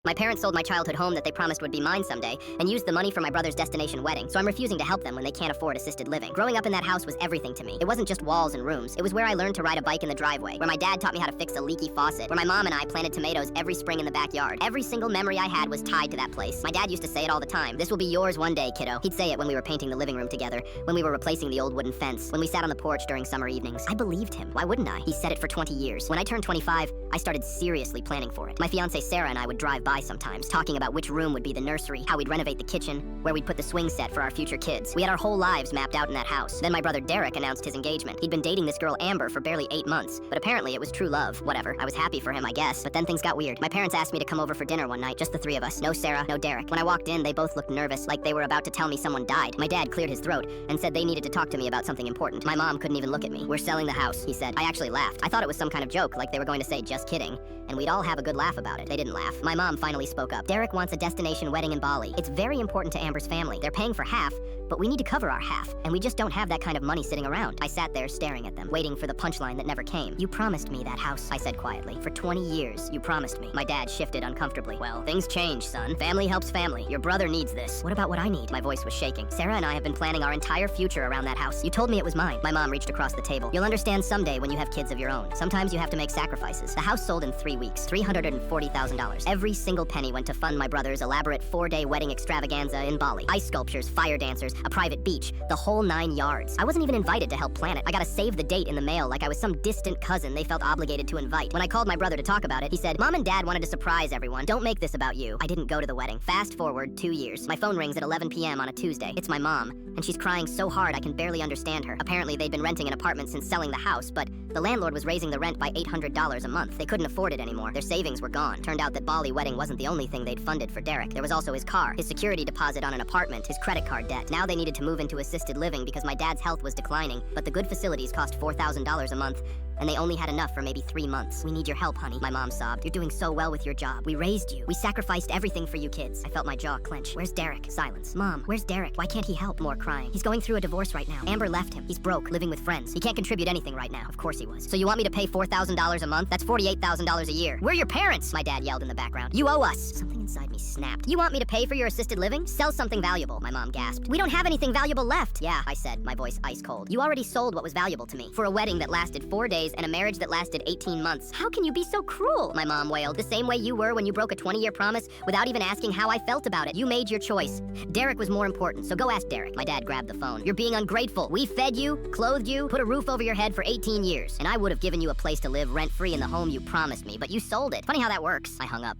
My parents sold my childhood home that they promised would be mine someday and used the money for my brother's destination wedding, so I'm refusing to help them when they can't afford assisted living. Growing up in that house was everything to me. It wasn't just walls and rooms. It was where I learned to ride a bike in the driveway, where my dad taught me how to fix a leaky faucet, where my mom and I planted tomatoes every spring in the backyard. Every single memory I had was tied to that place. My dad used to say it all the time. "This will be yours one day, kiddo." He'd say it when we were painting the living room together, when we were replacing the old wooden fence, when we sat on the porch during summer evenings. I believed him. Why wouldn't I? He said it for 20 years. When I turned 25, I started seriously planning for it. My fiancée Sarah and I would drive by sometimes, talking about which room would be the nursery, how we'd renovate the kitchen, where we'd put the swing set for our future kids. We had our whole lives mapped out in that house. Then my brother Derek announced his engagement. He'd been dating this girl Amber for barely 8 months, but apparently it was true love. Whatever. I was happy for him, I guess, but then things got weird. My parents asked me to come over for dinner one night, just the three of us. No Sarah, no Derek. When I walked in, they both looked nervous, like they were about to tell me someone died. My dad cleared his throat and said they needed to talk to me about something important. My mom couldn't even look at me. "We're selling the house," he said. I actually laughed. I thought it was some kind of joke, like they were going to say, "Just kidding," and we'd all have a good laugh about it. They didn't laugh. My mom finally spoke up. "Derek wants a destination wedding in Bali. It's very important to Amber's family. They're paying for half, but we need to cover our half, and we just don't have that kind of money sitting around." I sat there staring at them, waiting for the punchline that never came. "You promised me that house," I said quietly. "For 20 years, you promised me." My dad shifted uncomfortably. "Well, things change, son. Family helps family. Your brother needs this." "What about what I need?" My voice was shaking. "Sarah and I have been planning our entire future around that house. You told me it was mine." My mom reached across the table. "You'll understand someday when you have kids of your own. Sometimes you have to make sacrifices." The house sold in 3 weeks, $340,000. Every single penny went to fund my brother's elaborate 4-day wedding extravaganza in Bali. Ice sculptures, fire dancers, a private beach, the whole 9 yards. I wasn't even invited to help plan it. I got a save the date in the mail like I was some distant cousin they felt obligated to invite. When I called my brother to talk about it, he said, "Mom and Dad wanted to surprise everyone. Don't make this about you." I didn't go to the wedding. Fast forward 2 years. My phone rings at 11 p.m. on a Tuesday. It's my mom, and she's crying so hard I can barely understand her. Apparently they'd been renting an apartment since selling the house, but the landlord was raising the rent by $800 a month. They couldn't afford it anymore. Their savings were gone. Turned out that Bali wedding wasn't the only thing they'd funded for Derek. There was also his car, his security deposit on an apartment, his credit card debt. Now they needed to move into assisted living because my dad's health was declining, but the good facilities cost $4,000 a month, and they only had enough for maybe 3 months. "We need your help, honey," my mom sobbed. "You're doing so well with your job. We raised you. We sacrificed everything for you kids." I felt my jaw clench. "Where's Derek?" Silence. "Mom, where's Derek? Why can't he help?" More crying. "He's going through a divorce right now. Amber left him. He's broke, living with friends. He can't contribute anything right now." Of course he was. "So you want me to pay $4,000 a month? That's $48,000 a year. We're your parents!" my dad yelled in the background. "You owe us." Something inside me snapped. "You want me to pay for your assisted living? Sell something valuable," my mom gasped. "We don't have anything valuable left." "Yeah," I said, my voice ice cold. "You already sold what was valuable to me for a wedding that lasted 4 days and a marriage that lasted 18 months. How can you be so cruel?" my mom wailed. "The same way you were when you broke a 20-year promise without even asking how I felt about it. You made your choice. Derek was more important, so go ask Derek." My dad grabbed the phone. "You're being ungrateful. We fed you, clothed you, put a roof over your head for 18 years, and I would have given you a place to live rent-free in the home you promised me, but you sold it. Funny how that works." I hung up.